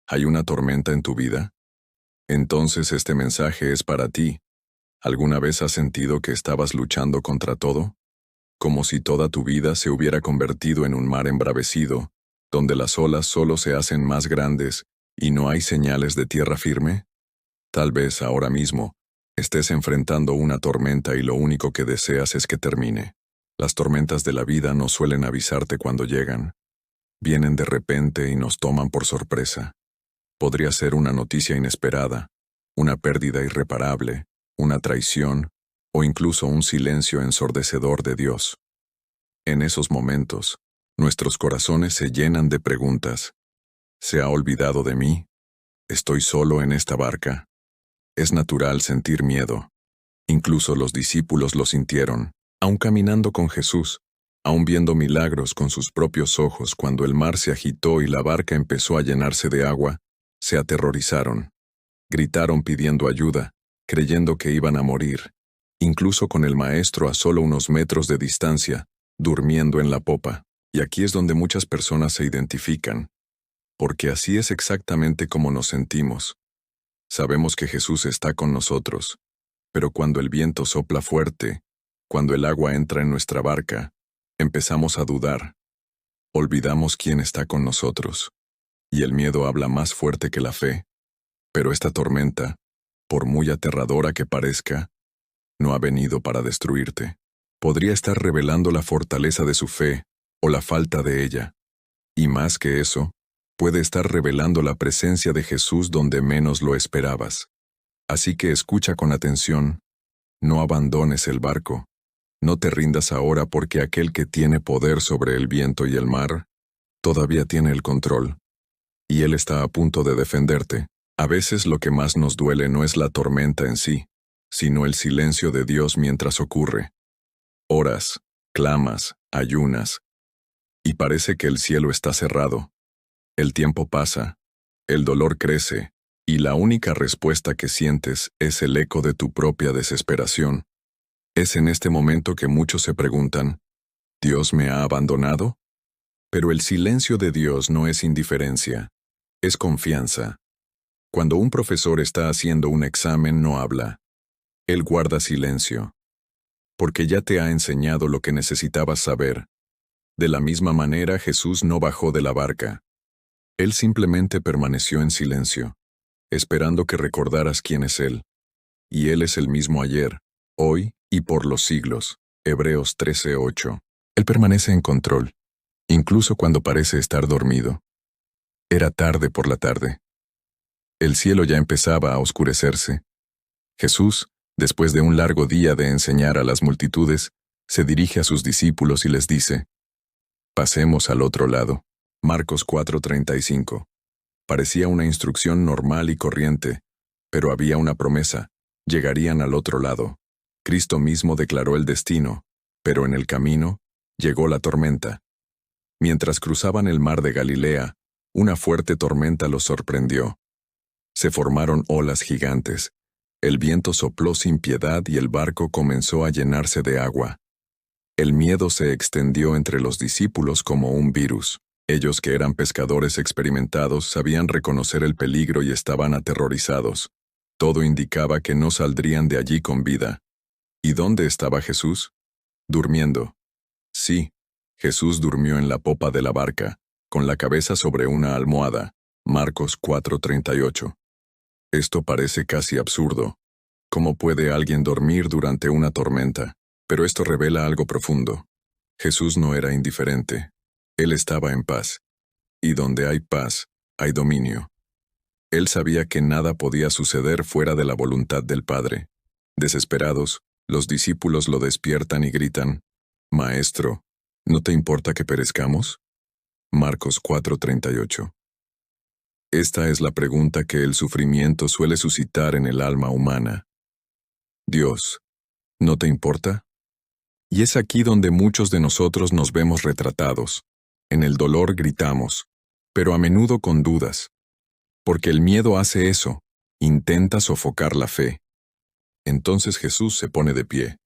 ¿Hay una tormenta en tu vida? Entonces este mensaje es para ti. ¿Alguna vez has sentido que estabas luchando contra todo? Como si toda tu vida se hubiera convertido en un mar embravecido, donde las olas solo se hacen más grandes y no hay señales de tierra firme? Tal vez ahora mismo estés enfrentando una tormenta y lo único que deseas es que termine. Las tormentas de la vida no suelen avisarte cuando llegan. Vienen de repente y nos toman por sorpresa. Podría ser una noticia inesperada, una pérdida irreparable, una traición o incluso un silencio ensordecedor de Dios. En esos momentos, nuestros corazones se llenan de preguntas. ¿Se ha olvidado de mí? ¿Estoy solo en esta barca? Es natural sentir miedo. Incluso los discípulos lo sintieron, aun caminando con Jesús, aun viendo milagros con sus propios ojos cuando el mar se agitó y la barca empezó a llenarse de agua, se aterrorizaron. Gritaron pidiendo ayuda, creyendo que iban a morir, incluso con el maestro a solo unos metros de distancia, durmiendo en la popa. Y aquí es donde muchas personas se identifican, porque así es exactamente como nos sentimos. Sabemos que Jesús está con nosotros, pero cuando el viento sopla fuerte, cuando el agua entra en nuestra barca, empezamos a dudar. Olvidamos quién está con nosotros. Y el miedo habla más fuerte que la fe. Pero esta tormenta, por muy aterradora que parezca, no ha venido para destruirte. Podría estar revelando la fortaleza de su fe o la falta de ella. Y más que eso, puede estar revelando la presencia de Jesús donde menos lo esperabas. Así que escucha con atención. No abandones el barco. No te rindas ahora porque aquel que tiene poder sobre el viento y el mar, todavía tiene el control. Y Él está a punto de defenderte. A veces lo que más nos duele no es la tormenta en sí, sino el silencio de Dios mientras ocurre. Oras, clamas, ayunas, y parece que el cielo está cerrado. El tiempo pasa, el dolor crece, y la única respuesta que sientes es el eco de tu propia desesperación. Es en este momento que muchos se preguntan, ¿Dios me ha abandonado? Pero el silencio de Dios no es indiferencia, es confianza. Cuando un profesor está haciendo un examen no habla. Él guarda silencio. Porque ya te ha enseñado lo que necesitabas saber. De la misma manera Jesús no bajó de la barca. Él simplemente permaneció en silencio, esperando que recordaras quién es Él. Y Él es el mismo ayer, hoy y por los siglos. Hebreos 13:8. Él permanece en control, incluso cuando parece estar dormido. Era tarde por la tarde. El cielo ya empezaba a oscurecerse. Jesús, después de un largo día de enseñar a las multitudes, se dirige a sus discípulos y les dice, «Pasemos al otro lado». Marcos 4:35. Parecía una instrucción normal y corriente, pero había una promesa, llegarían al otro lado. Cristo mismo declaró el destino, pero en el camino, llegó la tormenta. Mientras cruzaban el mar de Galilea, una fuerte tormenta los sorprendió. Se formaron olas gigantes. El viento sopló sin piedad y el barco comenzó a llenarse de agua. El miedo se extendió entre los discípulos como un virus. Ellos que eran pescadores experimentados sabían reconocer el peligro y estaban aterrorizados. Todo indicaba que no saldrían de allí con vida. ¿Y dónde estaba Jesús? Durmiendo. Sí, Jesús durmió en la popa de la barca, con la cabeza sobre una almohada. Marcos 4:38. Esto parece casi absurdo. ¿Cómo puede alguien dormir durante una tormenta? Pero esto revela algo profundo. Jesús no era indiferente. Él estaba en paz. Y donde hay paz, hay dominio. Él sabía que nada podía suceder fuera de la voluntad del Padre. Desesperados, los discípulos lo despiertan y gritan, «Maestro, ¿no te importa que perezcamos?» Marcos 4:38. Esta es la pregunta que el sufrimiento suele suscitar en el alma humana. Dios, ¿no te importa? Y es aquí donde muchos de nosotros nos vemos retratados. En el dolor gritamos, pero a menudo con dudas. Porque el miedo hace eso, intenta sofocar la fe. Entonces Jesús se pone de pie,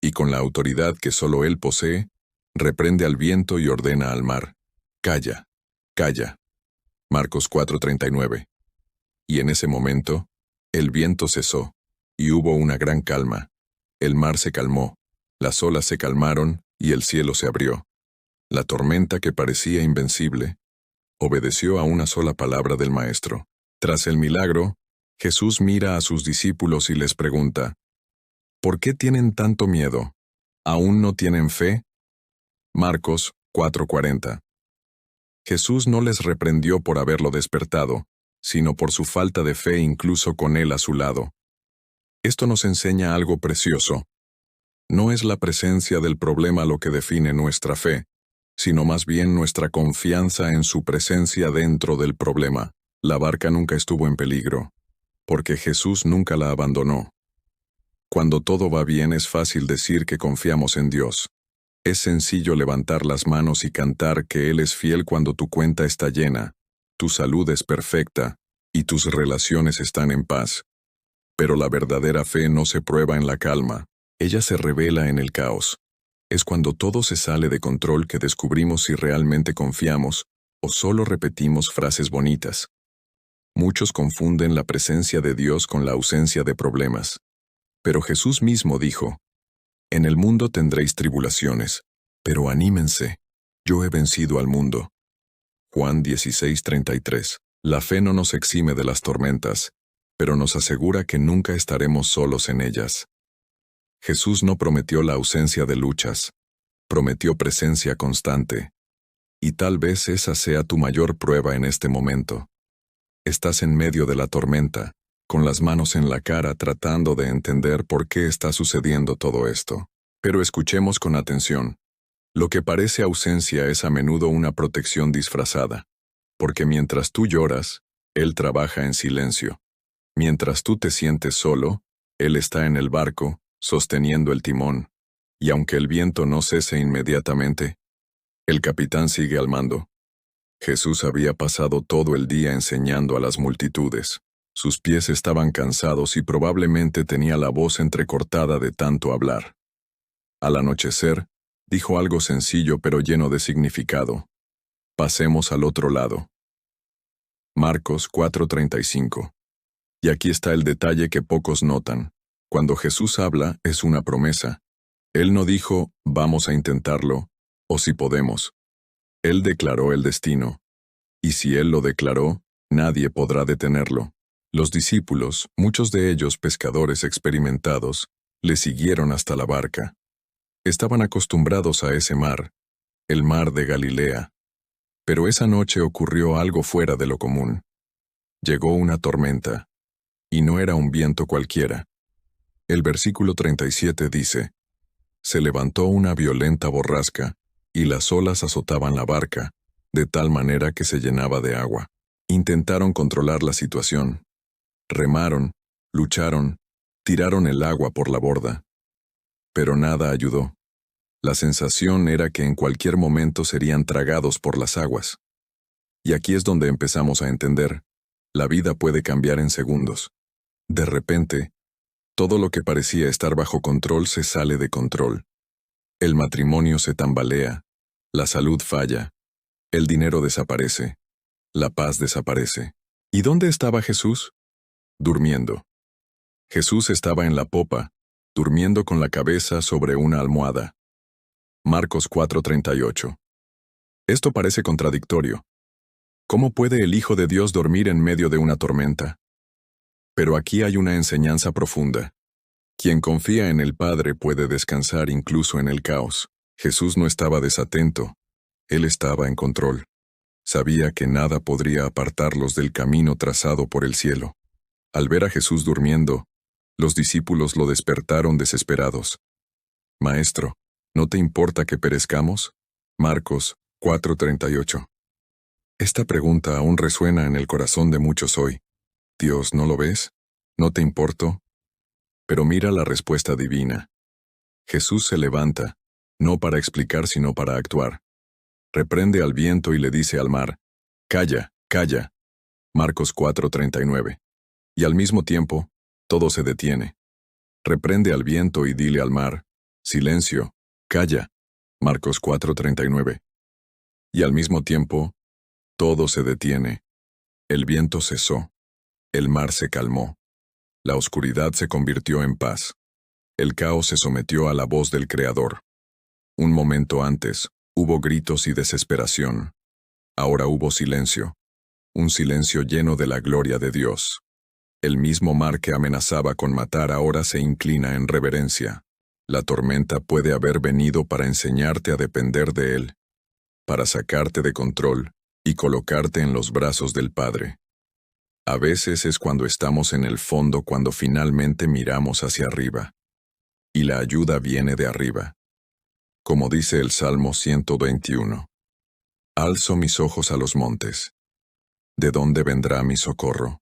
y con la autoridad que solo Él posee, reprende al viento y ordena al mar, «Calla, calla». Marcos 4:39. Y en ese momento, el viento cesó, y hubo una gran calma. El mar se calmó, las olas se calmaron, y el cielo se abrió. La tormenta, que parecía invencible, obedeció a una sola palabra del Maestro. Tras el milagro, Jesús mira a sus discípulos y les pregunta, ¿por qué tienen tanto miedo? ¿Aún no tienen fe? Marcos 4:40. Jesús no les reprendió por haberlo despertado, sino por su falta de fe incluso con él a su lado. Esto nos enseña algo precioso. No es la presencia del problema lo que define nuestra fe, sino más bien nuestra confianza en su presencia dentro del problema. La barca nunca estuvo en peligro, porque Jesús nunca la abandonó. Cuando todo va bien es fácil decir que confiamos en Dios. Es sencillo levantar las manos y cantar que Él es fiel cuando tu cuenta está llena, tu salud es perfecta, y tus relaciones están en paz. Pero la verdadera fe no se prueba en la calma, ella se revela en el caos. Es cuando todo se sale de control que descubrimos si realmente confiamos o solo repetimos frases bonitas. Muchos confunden la presencia de Dios con la ausencia de problemas. Pero Jesús mismo dijo, «En el mundo tendréis tribulaciones, pero anímense, yo he vencido al mundo». Juan 16:33. La fe no nos exime de las tormentas, pero nos asegura que nunca estaremos solos en ellas. Jesús no prometió la ausencia de luchas, prometió presencia constante. Y tal vez esa sea tu mayor prueba en este momento. Estás en medio de la tormenta, con las manos en la cara tratando de entender por qué está sucediendo todo esto. Pero escuchemos con atención. Lo que parece ausencia es a menudo una protección disfrazada, porque mientras tú lloras, Él trabaja en silencio. Mientras tú te sientes solo, Él está en el barco, sosteniendo el timón, y aunque el viento no cese inmediatamente, el capitán sigue al mando. Jesús había pasado todo el día enseñando a las multitudes. Sus pies estaban cansados y probablemente tenía la voz entrecortada de tanto hablar. Al anochecer, dijo algo sencillo pero lleno de significado. Pasemos al otro lado. Marcos 4:35. Y aquí está el detalle que pocos notan. Cuando Jesús habla, es una promesa. Él no dijo, vamos a intentarlo, o si podemos. Él declaró el destino. Y si Él lo declaró, nadie podrá detenerlo. Los discípulos, muchos de ellos pescadores experimentados, le siguieron hasta la barca. Estaban acostumbrados a ese mar, el mar de Galilea. Pero esa noche ocurrió algo fuera de lo común. Llegó una tormenta. Y no era un viento cualquiera. El versículo 37 dice, «Se levantó una violenta borrasca, y las olas azotaban la barca, de tal manera que se llenaba de agua. Intentaron controlar la situación. Remaron, lucharon, tiraron el agua por la borda. Pero nada ayudó. La sensación era que en cualquier momento serían tragados por las aguas. Y aquí es donde empezamos a entender, la vida puede cambiar en segundos. De repente, todo lo que parecía estar bajo control se sale de control. El matrimonio se tambalea, la salud falla, el dinero desaparece, la paz desaparece. ¿Y dónde estaba Jesús? Durmiendo. Jesús estaba en la popa, durmiendo con la cabeza sobre una almohada. Marcos 4:38. Esto parece contradictorio. ¿Cómo puede el Hijo de Dios dormir en medio de una tormenta? Pero aquí hay una enseñanza profunda. Quien confía en el Padre puede descansar incluso en el caos. Jesús no estaba desatento. Él estaba en control. Sabía que nada podría apartarlos del camino trazado por el cielo. Al ver a Jesús durmiendo, los discípulos lo despertaron desesperados. «Maestro, ¿no te importa que perezcamos?» Marcos 4:38. Esta pregunta aún resuena en el corazón de muchos hoy. Dios, ¿no lo ves? ¿No te importo? Pero mira la respuesta divina. Jesús se levanta, no para explicar sino para actuar. Reprende al viento y le dice al mar, «Calla, calla». Marcos 4:39. Y al mismo tiempo, todo se detiene. Reprende al viento y dile al mar, «Silencio, calla». Marcos 4:39. Y al mismo tiempo, todo se detiene. El viento cesó. El mar se calmó. La oscuridad se convirtió en paz. El caos se sometió a la voz del Creador. Un momento antes, hubo gritos y desesperación. Ahora hubo silencio. Un silencio lleno de la gloria de Dios. El mismo mar que amenazaba con matar ahora se inclina en reverencia. La tormenta puede haber venido para enseñarte a depender de Él, para sacarte de control y colocarte en los brazos del Padre. A veces es cuando estamos en el fondo cuando finalmente miramos hacia arriba. Y la ayuda viene de arriba. Como dice el Salmo 121. Alzo mis ojos a los montes. ¿De dónde vendrá mi socorro?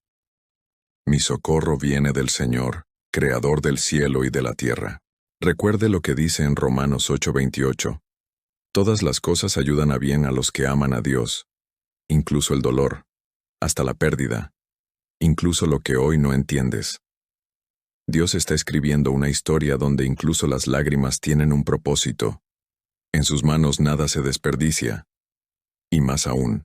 Mi socorro viene del Señor, Creador del cielo y de la tierra. Recuerde lo que dice en Romanos 8:28. Todas las cosas ayudan a bien a los que aman a Dios, incluso el dolor, hasta la pérdida, incluso lo que hoy no entiendes. Dios está escribiendo una historia donde incluso las lágrimas tienen un propósito. En sus manos nada se desperdicia. Y más aún.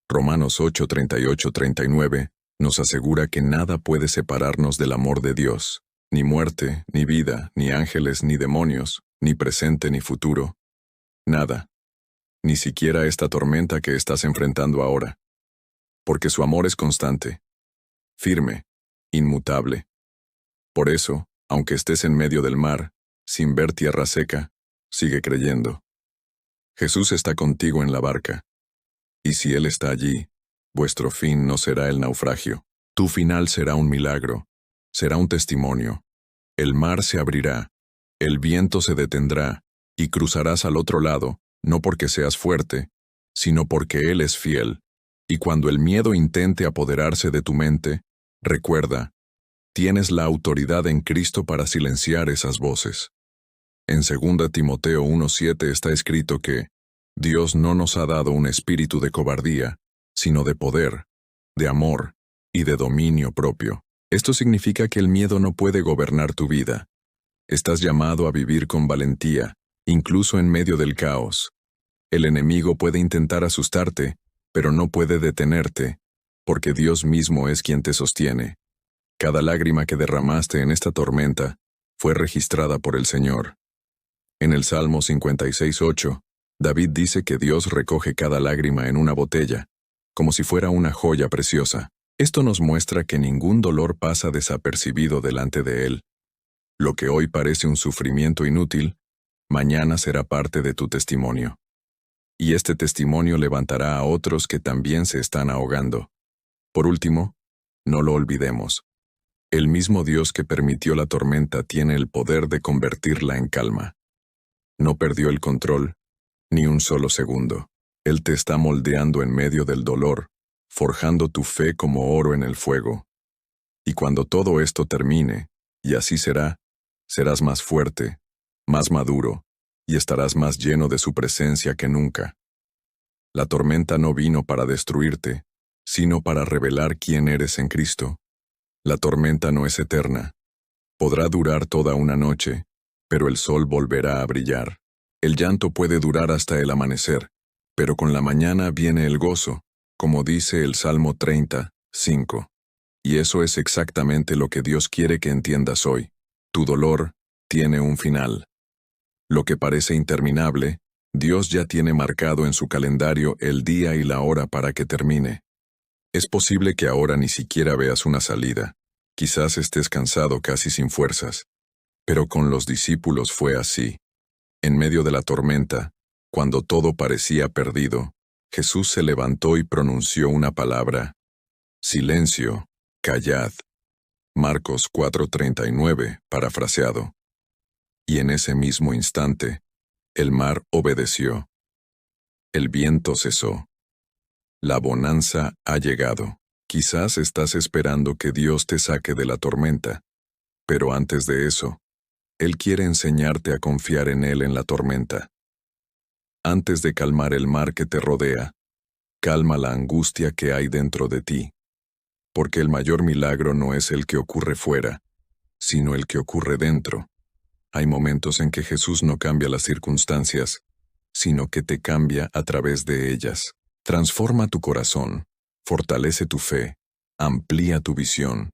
Romanos 8:38-39 nos asegura que nada puede separarnos del amor de Dios, ni muerte, ni vida, ni ángeles, ni demonios, ni presente, ni futuro. Nada. Ni siquiera esta tormenta que estás enfrentando ahora. Porque su amor es constante, firme, inmutable. Por eso, aunque estés en medio del mar, sin ver tierra seca, sigue creyendo. Jesús está contigo en la barca. Y si Él está allí, vuestro fin no será el naufragio. Tu final será un milagro, será un testimonio. El mar se abrirá, el viento se detendrá, y cruzarás al otro lado, no porque seas fuerte, sino porque Él es fiel. Y cuando el miedo intente apoderarse de tu mente, recuerda, tienes la autoridad en Cristo para silenciar esas voces. En 2 Timoteo 1:7 está escrito que Dios no nos ha dado un espíritu de cobardía, sino de poder, de amor y de dominio propio. Esto significa que el miedo no puede gobernar tu vida. Estás llamado a vivir con valentía, incluso en medio del caos. El enemigo puede intentar asustarte, pero no puede detenerte, porque Dios mismo es quien te sostiene. Cada lágrima que derramaste en esta tormenta fue registrada por el Señor. En el Salmo 56:8, David dice que Dios recoge cada lágrima en una botella, como si fuera una joya preciosa. Esto nos muestra que ningún dolor pasa desapercibido delante de Él. Lo que hoy parece un sufrimiento inútil, mañana será parte de tu testimonio. Y este testimonio levantará a otros que también se están ahogando. Por último, no lo olvidemos. El mismo Dios que permitió la tormenta tiene el poder de convertirla en calma. No perdió el control, ni un solo segundo. Él te está moldeando en medio del dolor, forjando tu fe como oro en el fuego. Y cuando todo esto termine, y así será, serás más fuerte, más maduro, y estarás más lleno de su presencia que nunca. La tormenta no vino para destruirte, sino para revelar quién eres en Cristo. La tormenta no es eterna. Podrá durar toda una noche, pero el sol volverá a brillar. El llanto puede durar hasta el amanecer, pero con la mañana viene el gozo, como dice el Salmo 30:5. Y eso es exactamente lo que Dios quiere que entiendas hoy. Tu dolor tiene un final. Lo que parece interminable, Dios ya tiene marcado en su calendario el día y la hora para que termine. Es posible que ahora ni siquiera veas una salida. Quizás estés cansado casi sin fuerzas. Pero con los discípulos fue así. En medio de la tormenta, cuando todo parecía perdido, Jesús se levantó y pronunció una palabra. Silencio, callad. Marcos 4:39, parafraseado. Y en ese mismo instante, el mar obedeció. El viento cesó. La bonanza ha llegado. Quizás estás esperando que Dios te saque de la tormenta, pero antes de eso, Él quiere enseñarte a confiar en Él en la tormenta. Antes de calmar el mar que te rodea, calma la angustia que hay dentro de ti. Porque el mayor milagro no es el que ocurre fuera, sino el que ocurre dentro. Hay momentos en que Jesús no cambia las circunstancias, sino que te cambia a través de ellas. Transforma tu corazón, Fortalece tu fe, amplía tu visión.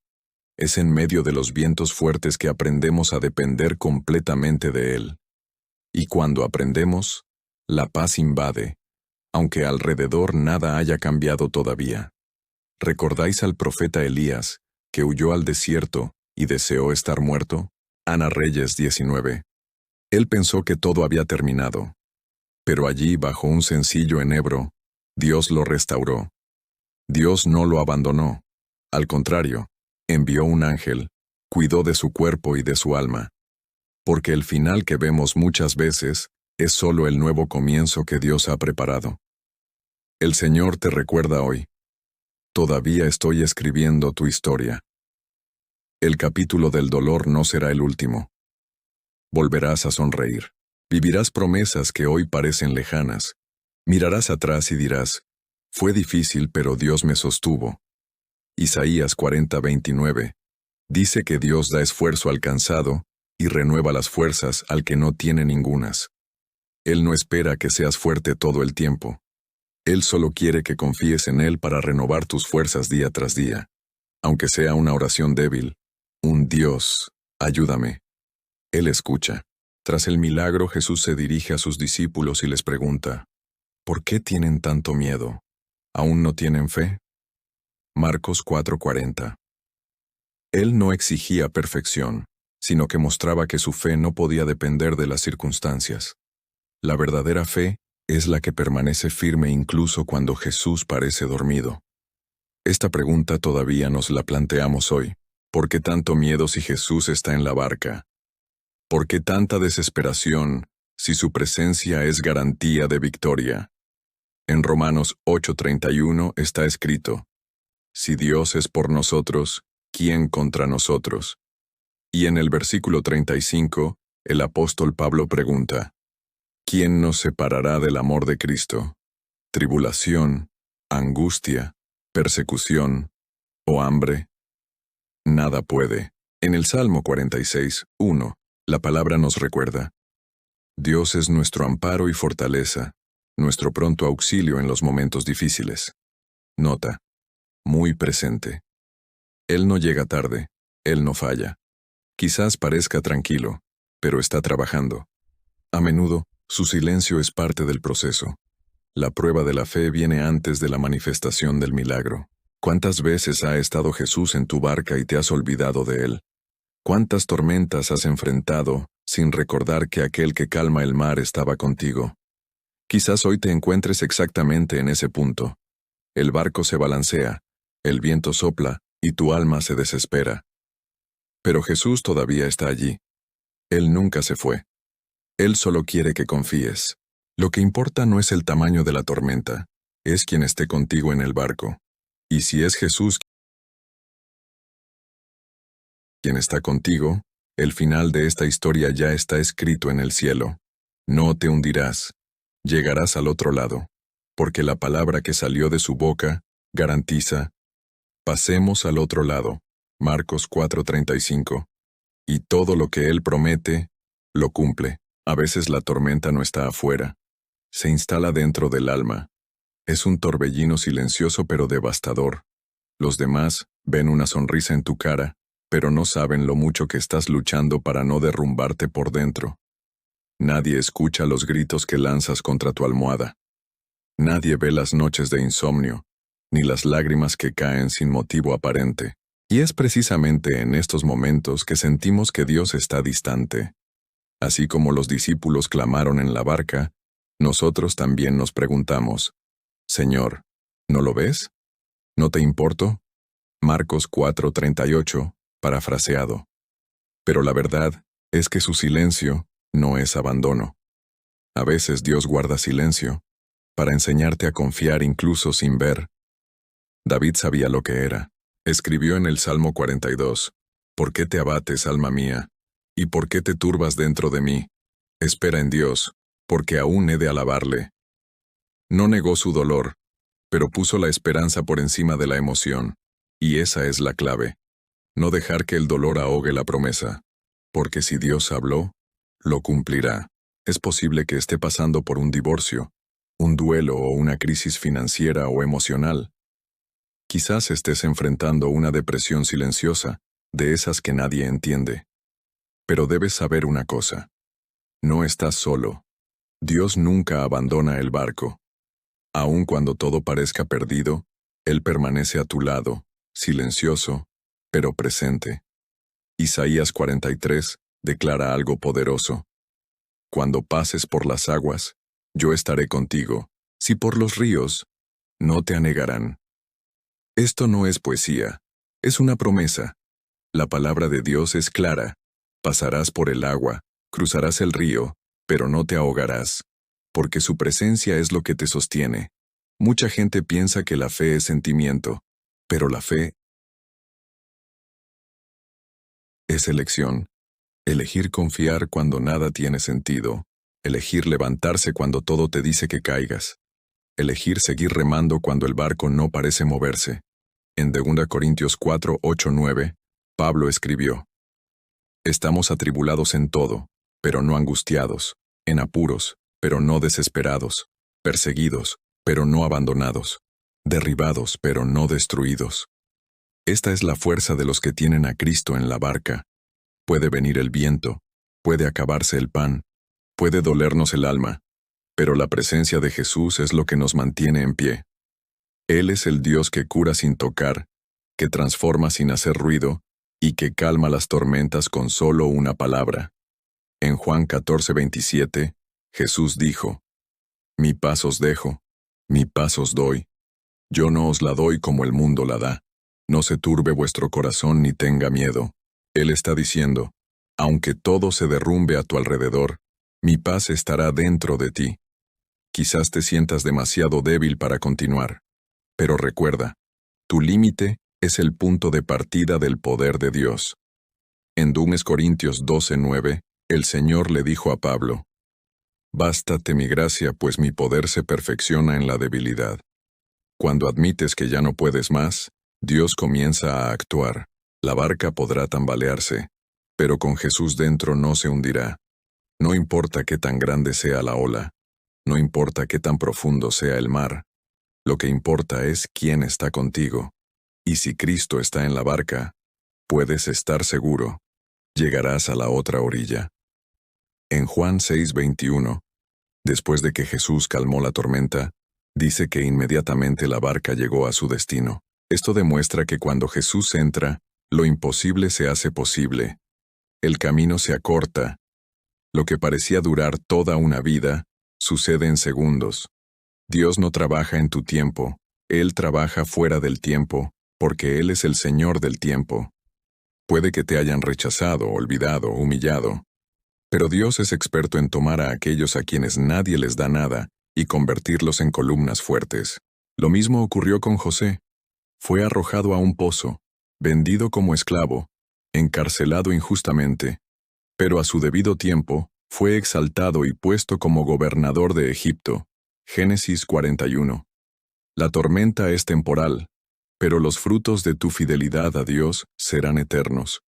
Es en medio de los vientos fuertes que aprendemos a depender completamente de Él. Y cuando aprendemos, la paz invade, aunque alrededor nada haya cambiado todavía. ¿Recordáis al profeta Elías, que huyó al desierto y deseó estar muerto? Ana Reyes 19. Él pensó que todo había terminado. Pero allí, bajo un sencillo enebro, Dios lo restauró. Dios no lo abandonó. Al contrario, envió un ángel, cuidó de su cuerpo y de su alma. Porque el final que vemos muchas veces es solo el nuevo comienzo que Dios ha preparado. El Señor te recuerda hoy. Todavía estoy escribiendo tu historia. El capítulo del dolor no será el último. Volverás a sonreír. Vivirás promesas que hoy parecen lejanas. Mirarás atrás y dirás, fue difícil pero Dios me sostuvo. Isaías 40:29 dice que Dios da esfuerzo al cansado y renueva las fuerzas al que no tiene ningunas. Él no espera que seas fuerte todo el tiempo. Él solo quiere que confíes en Él para renovar tus fuerzas día tras día. Aunque sea una oración débil, un Dios, ayúdame. Él escucha. Tras el milagro, Jesús se dirige a sus discípulos y les pregunta, ¿por qué tienen tanto miedo? ¿Aún no tienen fe? Marcos 4:40. Él no exigía perfección, sino que mostraba que su fe no podía depender de las circunstancias. La verdadera fe es la que permanece firme incluso cuando Jesús parece dormido. Esta pregunta todavía nos la planteamos hoy. ¿Por qué tanto miedo si Jesús está en la barca? ¿Por qué tanta desesperación si su presencia es garantía de victoria? En Romanos 8:31 está escrito, si Dios es por nosotros, ¿quién contra nosotros? Y en el versículo 35, el apóstol Pablo pregunta, ¿quién nos separará del amor de Cristo? ¿Tribulación, angustia, persecución o hambre? Nada puede. En el Salmo 46:1, la palabra nos recuerda, Dios es nuestro amparo y fortaleza, nuestro pronto auxilio en los momentos difíciles. Nota, muy presente. Él no llega tarde, Él no falla. Quizás parezca tranquilo, pero está trabajando. A menudo, su silencio es parte del proceso. La prueba de la fe viene antes de la manifestación del milagro. ¿Cuántas veces ha estado Jesús en tu barca y te has olvidado de Él? ¿Cuántas tormentas has enfrentado sin recordar que aquel que calma el mar estaba contigo? Quizás hoy te encuentres exactamente en ese punto. El barco se balancea, el viento sopla y tu alma se desespera. Pero Jesús todavía está allí. Él nunca se fue. Él solo quiere que confíes. Lo que importa no es el tamaño de la tormenta, es quien esté contigo en el barco. Y si es Jesús quien está contigo, el final de esta historia ya está escrito en el cielo. No te hundirás. Llegarás al otro lado, porque la palabra que salió de su boca garantiza, pasemos al otro lado. Marcos 4:35. Y todo lo que Él promete, lo cumple. A veces la tormenta no está afuera. Se instala dentro del alma. Es un torbellino silencioso pero devastador. Los demás ven una sonrisa en tu cara, pero no saben lo mucho que estás luchando para no derrumbarte por dentro. Nadie escucha los gritos que lanzas contra tu almohada. Nadie ve las noches de insomnio, ni las lágrimas que caen sin motivo aparente. Y es precisamente en estos momentos que sentimos que Dios está distante. Así como los discípulos clamaron en la barca, nosotros también nos preguntamos, Señor, ¿no lo ves? ¿No te importo? Marcos 4:38, parafraseado. Pero la verdad es que su silencio no es abandono. A veces Dios guarda silencio para enseñarte a confiar incluso sin ver. David sabía lo que era. Escribió en el Salmo 42, ¿por qué te abates, alma mía? ¿Y por qué te turbas dentro de mí? Espera en Dios, porque aún he de alabarle. No negó su dolor, pero puso la esperanza por encima de la emoción. Y esa es la clave. No dejar que el dolor ahogue la promesa. Porque si Dios habló, lo cumplirá. Es posible que esté pasando por un divorcio, un duelo o una crisis financiera o emocional. Quizás estés enfrentando una depresión silenciosa, de esas que nadie entiende. Pero debes saber una cosa. No estás solo. Dios nunca abandona el barco. Aun cuando todo parezca perdido, Él permanece a tu lado, silencioso, pero presente. Isaías 43 declara algo poderoso. Cuando pases por las aguas, yo estaré contigo. Si por los ríos, no te anegarán. Esto no es poesía, es una promesa. La palabra de Dios es clara. Pasarás por el agua, cruzarás el río, pero no te ahogarás, porque su presencia es lo que te sostiene. Mucha gente piensa que la fe es sentimiento, pero la fe es elección. Elegir confiar cuando nada tiene sentido. Elegir levantarse cuando todo te dice que caigas. Elegir seguir remando cuando el barco no parece moverse. En 2 Corintios 4, 8, 9, Pablo escribió: Estamos atribulados en todo, pero no angustiados, en apuros, pero no desesperados, perseguidos, pero no abandonados, derribados, pero no destruidos. Esta es la fuerza de los que tienen a Cristo en la barca. Puede venir el viento, puede acabarse el pan, puede dolernos el alma, pero la presencia de Jesús es lo que nos mantiene en pie. Él es el Dios que cura sin tocar, que transforma sin hacer ruido, y que calma las tormentas con solo una palabra. En Juan 14:27, Jesús dijo: Mi paz os dejo, mi paz os doy. Yo no os la doy como el mundo la da. No se turbe vuestro corazón ni tenga miedo. Él está diciendo: aunque todo se derrumbe a tu alrededor, mi paz estará dentro de ti. Quizás te sientas demasiado débil para continuar, pero recuerda, tu límite es el punto de partida del poder de Dios. En 2 Corintios 12:9, el Señor le dijo a Pablo: Bástate mi gracia, pues mi poder se perfecciona en la debilidad. Cuando admites que ya no puedes más, Dios comienza a actuar. La barca podrá tambalearse, pero con Jesús dentro no se hundirá. No importa qué tan grande sea la ola, no importa qué tan profundo sea el mar, lo que importa es quién está contigo. Y si Cristo está en la barca, puedes estar seguro, llegarás a la otra orilla. En Juan 6:21, después de que Jesús calmó la tormenta, dice que inmediatamente la barca llegó a su destino. Esto demuestra que cuando Jesús entra, lo imposible se hace posible. El camino se acorta. Lo que parecía durar toda una vida, sucede en segundos. Dios no trabaja en tu tiempo, Él trabaja fuera del tiempo, porque Él es el Señor del tiempo. Puede que te hayan rechazado, olvidado, humillado, pero Dios es experto en tomar a aquellos a quienes nadie les da nada y convertirlos en columnas fuertes. Lo mismo ocurrió con José. Fue arrojado a un pozo, vendido como esclavo, encarcelado injustamente, pero a su debido tiempo, fue exaltado y puesto como gobernador de Egipto. Génesis 41. La tormenta es temporal, pero los frutos de tu fidelidad a Dios serán eternos.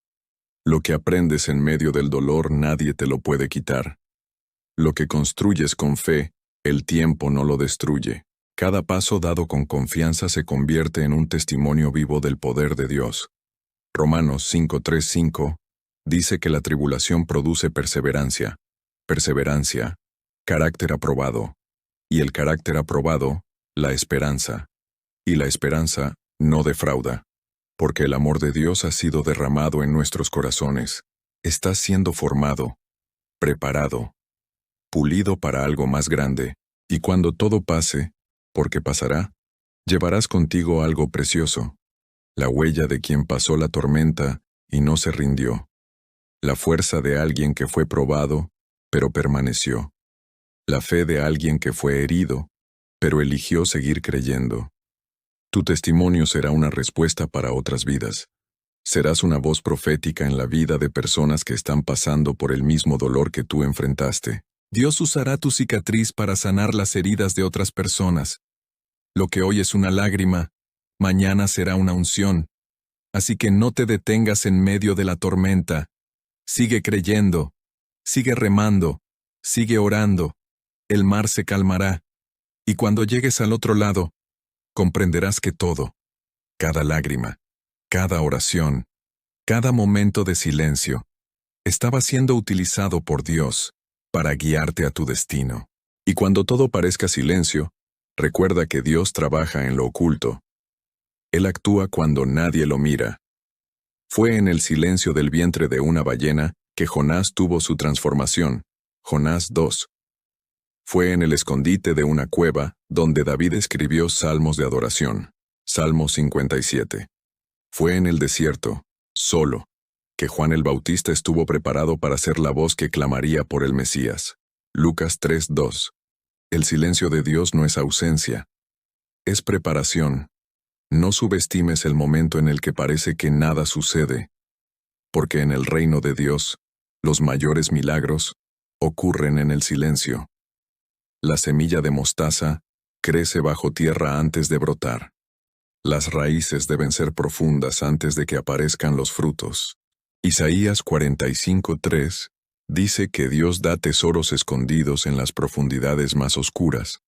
Lo que aprendes en medio del dolor nadie te lo puede quitar. Lo que construyes con fe, el tiempo no lo destruye. Cada paso dado con confianza se convierte en un testimonio vivo del poder de Dios. Romanos 5:3-5 dice que la tribulación produce perseverancia. Perseverancia, carácter aprobado. Y el carácter aprobado, la esperanza. Y la esperanza no defrauda. Porque el amor de Dios ha sido derramado en nuestros corazones. Estás siendo formado, preparado, pulido para algo más grande. Y cuando todo pase, porque pasará, llevarás contigo algo precioso. La huella de quien pasó la tormenta y no se rindió. La fuerza de alguien que fue probado, pero permaneció. La fe de alguien que fue herido, pero eligió seguir creyendo. Tu testimonio será una respuesta para otras vidas. Serás una voz profética en la vida de personas que están pasando por el mismo dolor que tú enfrentaste. Dios usará tu cicatriz para sanar las heridas de otras personas. Lo que hoy es una lágrima, mañana será una unción. Así que no te detengas en medio de la tormenta. Sigue creyendo, sigue remando, sigue orando. El mar se calmará. Y cuando llegues al otro lado, comprenderás que todo cada lágrima, cada oración, cada momento de silencio, estaba siendo utilizado por Dios para guiarte a tu destino. Y cuando todo parezca silencio, recuerda que Dios trabaja en lo oculto. Él actúa cuando nadie lo mira. Fue en el silencio del vientre de una ballena que Jonás tuvo su transformación. Jonás 2. Fue en el escondite de una cueva donde David escribió salmos de adoración. Salmo 57. Fue en el desierto, solo, que Juan el Bautista estuvo preparado para ser la voz que clamaría por el Mesías. Lucas 3:2. El silencio de Dios no es ausencia, es preparación. No subestimes el momento en el que parece que nada sucede, porque en el reino de Dios, los mayores milagros ocurren en el silencio. La semilla de mostaza crece bajo tierra antes de brotar. Las raíces deben ser profundas antes de que aparezcan los frutos. Isaías 45:3 dice que Dios da tesoros escondidos en las profundidades más oscuras,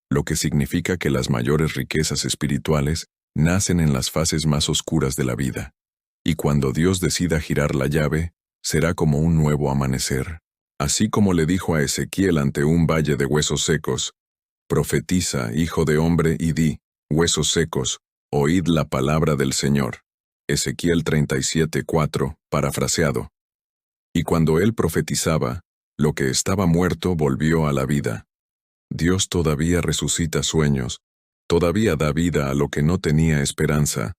lo que significa que las mayores riquezas espirituales nacen en las fases más oscuras de la vida. Y cuando Dios decida girar la llave, será como un nuevo amanecer. Así como le dijo a Ezequiel ante un valle de huesos secos, profetiza, hijo de hombre, y di, huesos secos, oíd la palabra del Señor. Ezequiel 37:4, parafraseado. Y cuando él profetizaba, lo que estaba muerto volvió a la vida. Dios todavía resucita sueños, todavía da vida a lo que no tenía esperanza,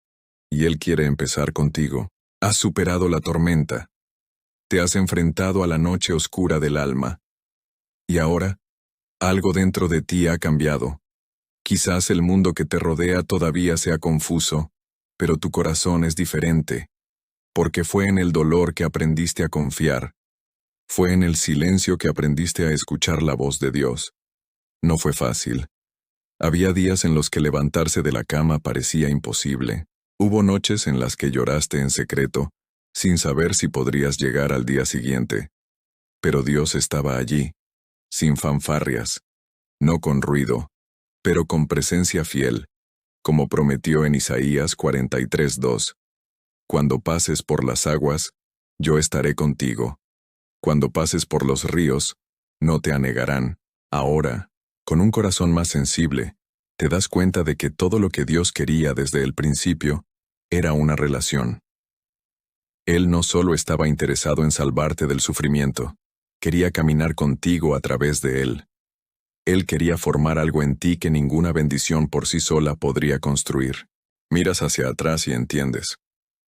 y Él quiere empezar contigo. Has superado la tormenta. Te has enfrentado a la noche oscura del alma. Y ahora, algo dentro de ti ha cambiado. Quizás el mundo que te rodea todavía sea confuso, pero tu corazón es diferente, porque fue en el dolor que aprendiste a confiar. Fue en el silencio que aprendiste a escuchar la voz de Dios. No fue fácil. Había días en los que levantarse de la cama parecía imposible. Hubo noches en las que lloraste en secreto, sin saber si podrías llegar al día siguiente. Pero Dios estaba allí, sin fanfarrias, no con ruido, pero con presencia fiel, como prometió en Isaías 43:2. Cuando pases por las aguas, yo estaré contigo. Cuando pases por los ríos, no te anegarán. Ahora, con un corazón más sensible, te das cuenta de que todo lo que Dios quería desde el principio era una relación. Él no solo estaba interesado en salvarte del sufrimiento, quería caminar contigo a través de él. Él quería formar algo en ti que ninguna bendición por sí sola podría construir. Miras hacia atrás y entiendes.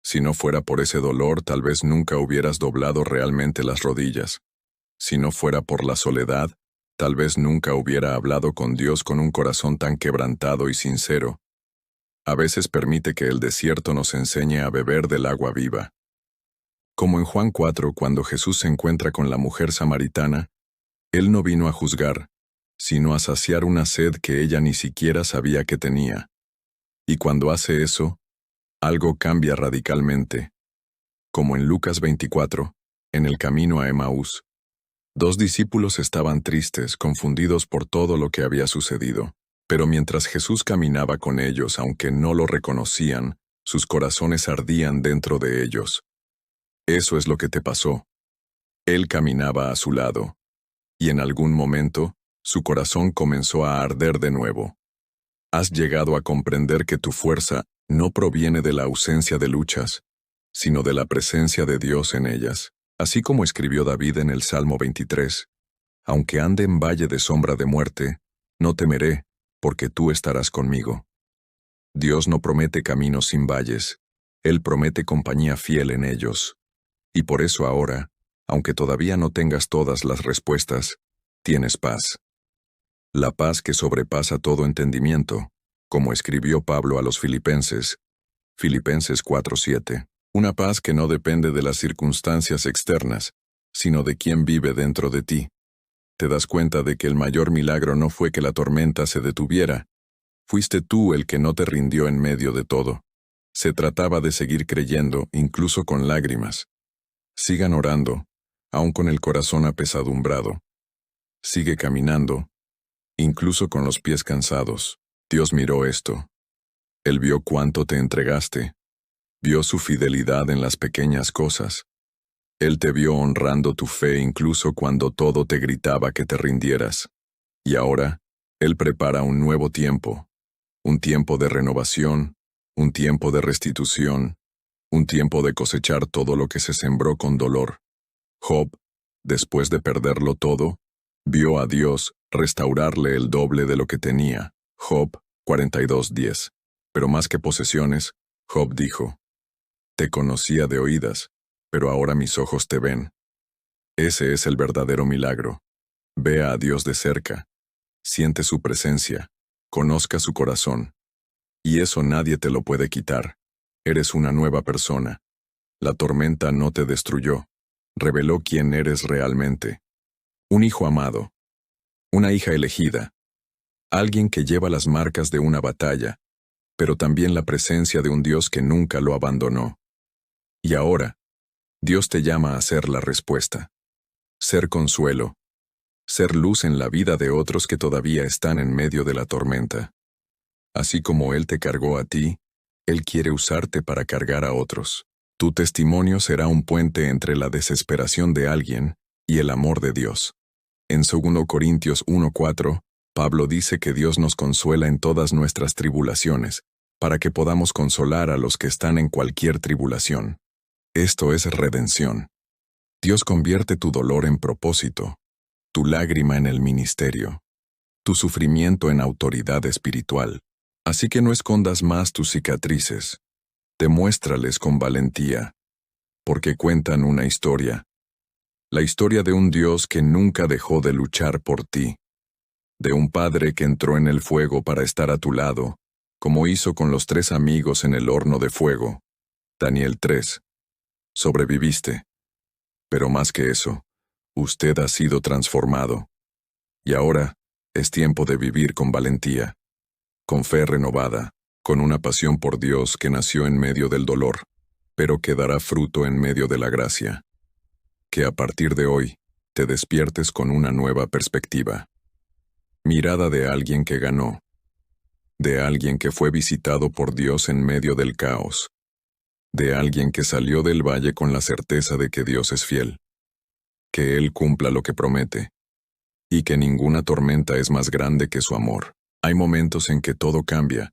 Si no fuera por ese dolor, tal vez nunca hubieras doblado realmente las rodillas. Si no fuera por la soledad, tal vez nunca hubiera hablado con Dios con un corazón tan quebrantado y sincero. A veces permite que el desierto nos enseñe a beber del agua viva. Como en Juan 4, cuando Jesús se encuentra con la mujer samaritana, Él no vino a juzgar, sino a saciar una sed que ella ni siquiera sabía que tenía. Y cuando hace eso, algo cambia radicalmente. Como en Lucas 24, en el camino a Emaús, 2 discípulos estaban tristes, confundidos por todo lo que había sucedido. Pero mientras Jesús caminaba con ellos, aunque no lo reconocían, sus corazones ardían dentro de ellos. Eso es lo que te pasó. Él caminaba a su lado, y en algún momento, su corazón comenzó a arder de nuevo. Has llegado a comprender que tu fuerza no proviene de la ausencia de luchas, sino de la presencia de Dios en ellas. Así como escribió David en el Salmo 23, aunque ande en valle de sombra de muerte, no temeré, porque tú estarás conmigo. Dios no promete caminos sin valles, Él promete compañía fiel en ellos. Y por eso ahora, aunque todavía no tengas todas las respuestas, tienes paz. La paz que sobrepasa todo entendimiento, como escribió Pablo a los Filipenses, Filipenses 4:7. Una paz que no depende de las circunstancias externas, sino de quien vive dentro de ti. Te das cuenta de que el mayor milagro no fue que la tormenta se detuviera. Fuiste tú el que no te rindió en medio de todo. Se trataba de seguir creyendo, incluso con lágrimas. Sigan orando, aun con el corazón apesadumbrado. Sigue caminando, incluso con los pies cansados. Dios miró esto. Él vio cuánto te entregaste, vio su fidelidad en las pequeñas cosas. Él te vio honrando tu fe incluso cuando todo te gritaba que te rindieras. Y ahora, Él prepara un nuevo tiempo, un tiempo de renovación, un tiempo de restitución, un tiempo de cosechar todo lo que se sembró con dolor. Job, después de perderlo todo, vio a Dios restaurarle el doble de lo que tenía. Job 42:10. Pero más que posesiones, Job dijo: Te conocía de oídas, pero ahora mis ojos te ven. Ese es el verdadero milagro. Vea a Dios de cerca, siente su presencia, conozca su corazón. Y eso nadie te lo puede quitar. Eres una nueva persona. La tormenta no te destruyó. Reveló quién eres realmente. Un hijo amado. Una hija elegida. Alguien que lleva las marcas de una batalla, pero también la presencia de un Dios que nunca lo abandonó. Y ahora, Dios te llama a ser la respuesta. Ser consuelo. Ser luz en la vida de otros que todavía están en medio de la tormenta. Así como Él te cargó a ti, Él quiere usarte para cargar a otros. Tu testimonio será un puente entre la desesperación de alguien y el amor de Dios. En 2 Corintios 1:4, Pablo dice que Dios nos consuela en todas nuestras tribulaciones, para que podamos consolar a los que están en cualquier tribulación. Esto es redención. Dios convierte tu dolor en propósito, tu lágrima en el ministerio, tu sufrimiento en autoridad espiritual. Así que no escondas más tus cicatrices. Demuéstrales con valentía, porque cuentan una historia. La historia de un Dios que nunca dejó de luchar por ti. De un padre que entró en el fuego para estar a tu lado, como hizo con los 3 amigos en el horno de fuego. Daniel 3. Sobreviviste. Pero más que eso, usted ha sido transformado. Y ahora, es tiempo de vivir con valentía, con fe renovada, con una pasión por Dios que nació en medio del dolor, pero que dará fruto en medio de la gracia. Que a partir de hoy, te despiertes con una nueva perspectiva. Mirada de alguien que ganó. De alguien que fue visitado por Dios en medio del caos. De alguien que salió del valle con la certeza de que Dios es fiel. Que Él cumpla lo que promete. Y que ninguna tormenta es más grande que su amor. Hay momentos en que todo cambia.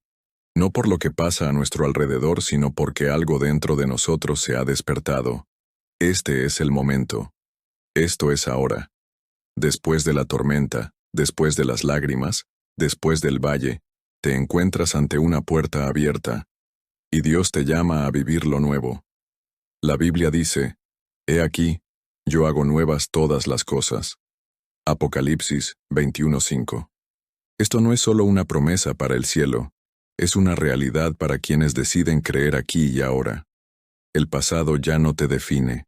No por lo que pasa a nuestro alrededor, sino porque algo dentro de nosotros se ha despertado. Este es el momento. Esto es ahora. Después de la tormenta, después de las lágrimas, después del valle, te encuentras ante una puerta abierta, y Dios te llama a vivir lo nuevo. La Biblia dice: He aquí, yo hago nuevas todas las cosas. Apocalipsis 21:5. Esto no es solo una promesa para el cielo, es una realidad para quienes deciden creer aquí y ahora. El pasado ya no te define.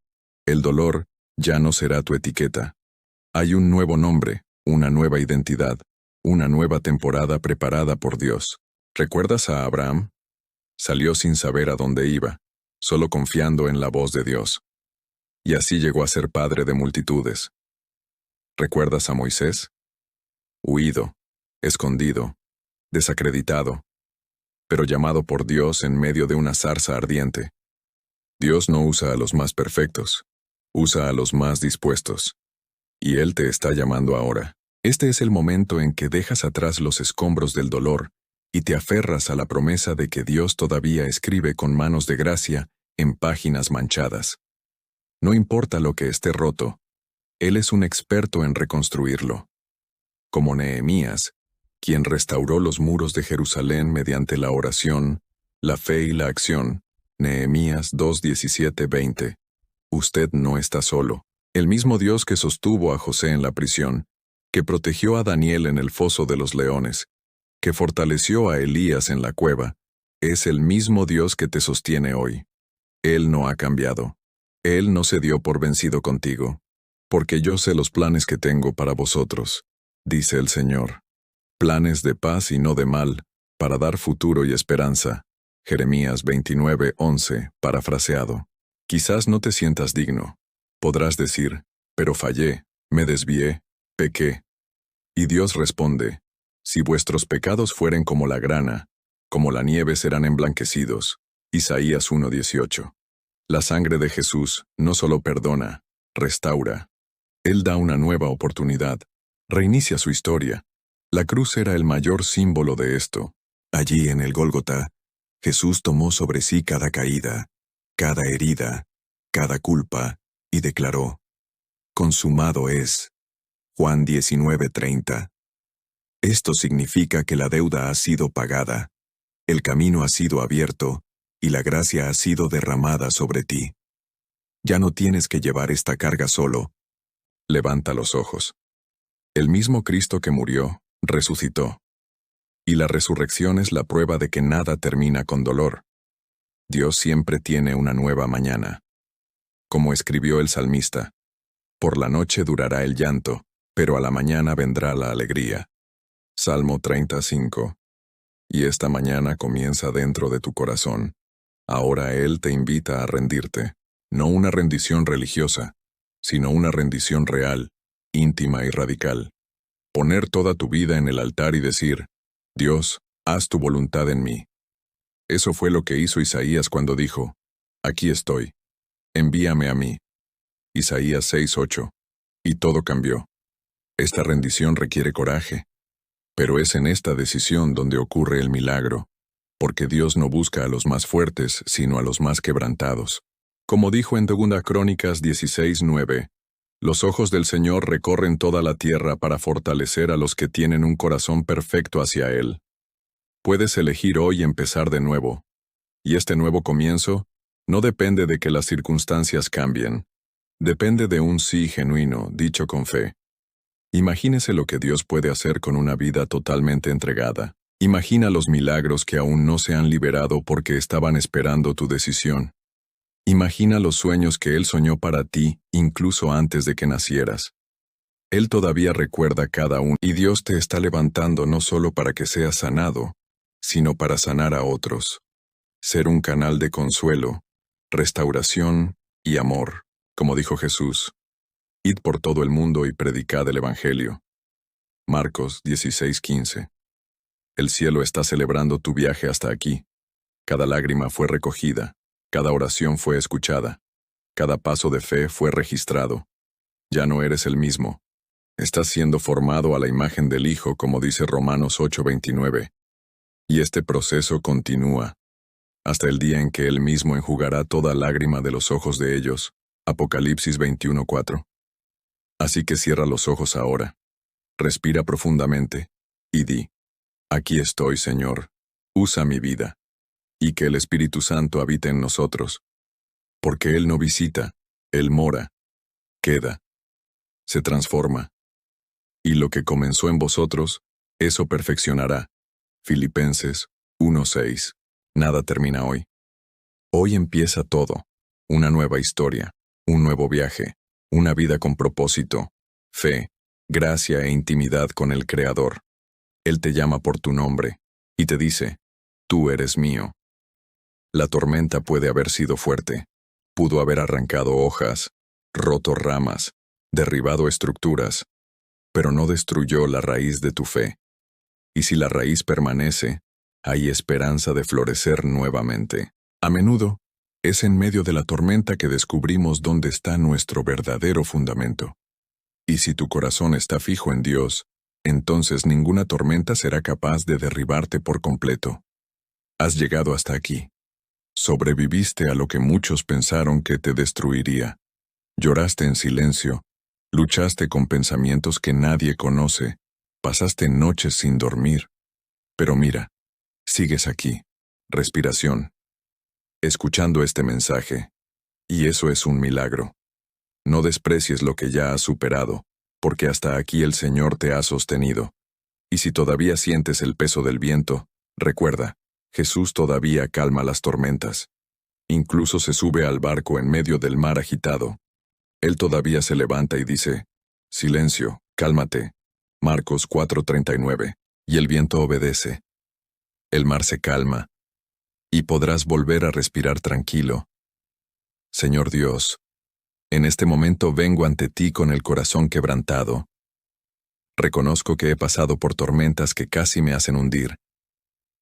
El dolor ya no será tu etiqueta. Hay un nuevo nombre, una nueva identidad, una nueva temporada preparada por Dios. ¿Recuerdas a Abraham? Salió sin saber a dónde iba, solo confiando en la voz de Dios. Y así llegó a ser padre de multitudes. ¿Recuerdas a Moisés? Huido, escondido, desacreditado, pero llamado por Dios en medio de una zarza ardiente. Dios no usa a los más perfectos, usa a los más dispuestos. Y Él te está llamando ahora. Este es el momento en que dejas atrás los escombros del dolor y te aferras a la promesa de que Dios todavía escribe con manos de gracia en páginas manchadas. No importa lo que esté roto, Él es un experto en reconstruirlo. Como Nehemías, quien restauró los muros de Jerusalén mediante la oración, la fe y la acción. Nehemías 2:17-20. Usted no está solo. El mismo Dios que sostuvo a José en la prisión, que protegió a Daniel en el foso de los leones, que fortaleció a Elías en la cueva, es el mismo Dios que te sostiene hoy. Él no ha cambiado. Él no se dio por vencido contigo. Porque yo sé los planes que tengo para vosotros, dice el Señor. Planes de paz y no de mal, para dar futuro y esperanza. Jeremías 29:11, parafraseado. Quizás no te sientas digno. Podrás decir: pero fallé, me desvié, pequé. Y Dios responde: si vuestros pecados fueren como la grana, como la nieve serán emblanquecidos. Isaías 1:18. La sangre de Jesús no solo perdona, restaura. Él da una nueva oportunidad, reinicia su historia. La cruz era el mayor símbolo de esto. Allí en el Gólgota, Jesús tomó sobre sí cada caída, cada herida, cada culpa, y declaró: consumado es. Juan 19:30. Esto significa que la deuda ha sido pagada, el camino ha sido abierto, y la gracia ha sido derramada sobre ti. Ya no tienes que llevar esta carga solo. Levanta los ojos. El mismo Cristo que murió, resucitó. Y la resurrección es la prueba de que nada termina con dolor. Dios siempre tiene una nueva mañana. Como escribió el salmista: por la noche durará el llanto, pero a la mañana vendrá la alegría. Salmo 35. Y esta mañana comienza dentro de tu corazón. Ahora Él te invita a rendirte, no una rendición religiosa, sino una rendición real, íntima y radical. Poner toda tu vida en el altar y decir: Dios, haz tu voluntad en mí. Eso fue lo que hizo Isaías cuando dijo: aquí estoy, envíame a mí. Isaías 6:8. Y todo cambió. Esta rendición requiere coraje, pero es en esta decisión donde ocurre el milagro, porque Dios no busca a los más fuertes, sino a los más quebrantados. Como dijo en 2 Crónicas 16:9, los ojos del Señor recorren toda la tierra para fortalecer a los que tienen un corazón perfecto hacia Él. Puedes elegir hoy empezar de nuevo, y este nuevo comienzo no depende de que las circunstancias cambien, depende de un sí genuino, dicho con fe. Imagínese lo que Dios puede hacer con una vida totalmente entregada. Imagina los milagros que aún no se han liberado porque estaban esperando tu decisión. Imagina los sueños que Él soñó para ti, incluso antes de que nacieras. Él todavía recuerda cada uno, y Dios te está levantando no solo para que seas sanado, sino para sanar a otros. Ser un canal de consuelo, restauración y amor, como dijo Jesús. Id por todo el mundo y predicad el Evangelio. Marcos 16:15. El cielo está celebrando tu viaje hasta aquí. Cada lágrima fue recogida, cada oración fue escuchada, cada paso de fe fue registrado. Ya no eres el mismo. Estás siendo formado a la imagen del Hijo, como dice Romanos 8:29. Y este proceso continúa, hasta el día en que Él mismo enjugará toda lágrima de los ojos de ellos. Apocalipsis 21:4. Así que cierra los ojos ahora, respira profundamente, y di: aquí estoy, Señor, usa mi vida, y que el Espíritu Santo habite en nosotros. Porque Él no visita, Él mora, queda, se transforma. Y lo que comenzó en vosotros, eso perfeccionará. Filipenses 1:6. Nada termina hoy. Hoy empieza todo, una nueva historia, un nuevo viaje, una vida con propósito, fe, gracia e intimidad con el Creador. Él te llama por tu nombre, y te dice: tú eres mío. La tormenta puede haber sido fuerte, pudo haber arrancado hojas, roto ramas, derribado estructuras, pero no destruyó la raíz de tu fe. Y si la raíz permanece, hay esperanza de florecer nuevamente. A menudo, es en medio de la tormenta que descubrimos dónde está nuestro verdadero fundamento. Y si tu corazón está fijo en Dios, entonces ninguna tormenta será capaz de derribarte por completo. Has llegado hasta aquí. Sobreviviste a lo que muchos pensaron que te destruiría. Lloraste en silencio, luchaste con pensamientos que nadie conoce, pasaste noches sin dormir. Pero mira, sigues aquí, respiración, escuchando este mensaje, y eso es un milagro. No desprecies lo que ya has superado, porque hasta aquí el Señor te ha sostenido. Y si todavía sientes el peso del viento, recuerda, Jesús todavía calma las tormentas. Incluso se sube al barco en medio del mar agitado. Él todavía se levanta y dice: silencio, cálmate. Marcos 4:39. Y el viento obedece. El mar se calma, y podrás volver a respirar tranquilo. Señor Dios, en este momento vengo ante ti con el corazón quebrantado. Reconozco que he pasado por tormentas que casi me hacen hundir,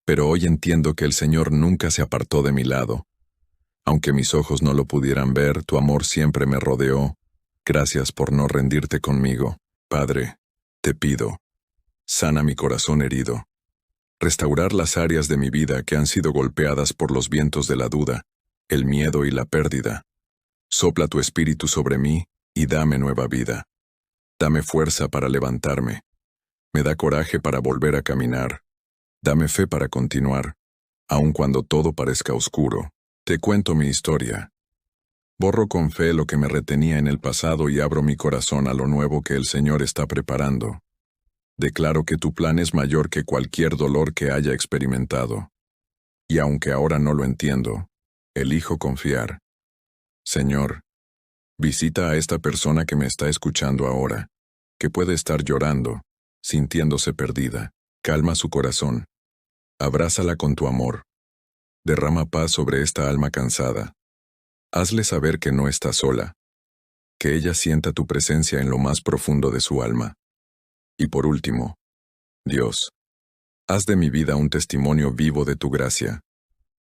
Pero hoy entiendo que el Señor nunca se apartó de mi lado. Aunque mis ojos no lo pudieran ver, tu amor siempre me rodeó. Gracias por no rendirte conmigo. Padre, te pido, sana mi corazón herido. Restaurar las áreas de mi vida que han sido golpeadas por los vientos de la duda, el miedo y la pérdida. Sopla tu espíritu sobre mí y dame nueva vida. Dame fuerza para levantarme. Me da coraje para volver a caminar. Dame fe para continuar, aun cuando todo parezca oscuro. Te cuento mi historia. Borro con fe lo que me retenía en el pasado y abro mi corazón a lo nuevo que el Señor está preparando. Declaro que tu plan es mayor que cualquier dolor que haya experimentado. Y aunque ahora no lo entiendo, elijo confiar. Señor, visita a esta persona que me está escuchando ahora, que puede estar llorando, sintiéndose perdida. Calma su corazón. Abrázala con tu amor. Derrama paz sobre esta alma cansada. Hazle saber que no está sola, que ella sienta tu presencia en lo más profundo de su alma. Y por último, Dios, haz de mi vida un testimonio vivo de tu gracia,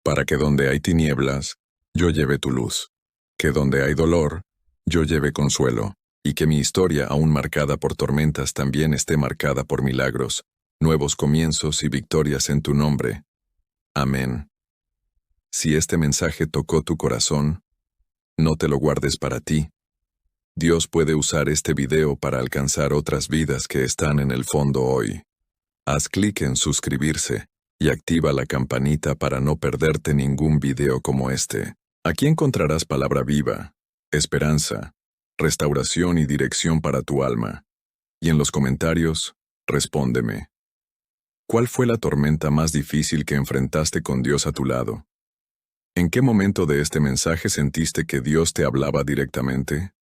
para que donde hay tinieblas, yo lleve tu luz, que donde hay dolor, yo lleve consuelo, y que mi historia aún marcada por tormentas también esté marcada por milagros, nuevos comienzos y victorias en tu nombre. Amén. Si este mensaje tocó tu corazón, no te lo guardes para ti. Dios puede usar este video para alcanzar otras vidas que están en el fondo hoy. Haz clic en suscribirse y activa la campanita para no perderte ningún video como este. Aquí encontrarás palabra viva, esperanza, restauración y dirección para tu alma. Y en los comentarios, respóndeme. ¿Cuál fue la tormenta más difícil que enfrentaste con Dios a tu lado? ¿En qué momento de este mensaje sentiste que Dios te hablaba directamente?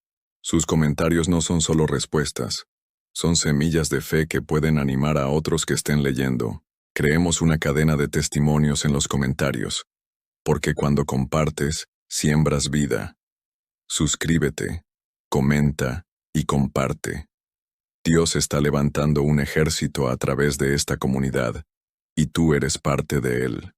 Sus comentarios no son solo respuestas, son semillas de fe que pueden animar a otros que estén leyendo. Creemos una cadena de testimonios en los comentarios, porque cuando compartes, siembras vida. Suscríbete, comenta y comparte. Dios está levantando un ejército a través de esta comunidad, y tú eres parte de él.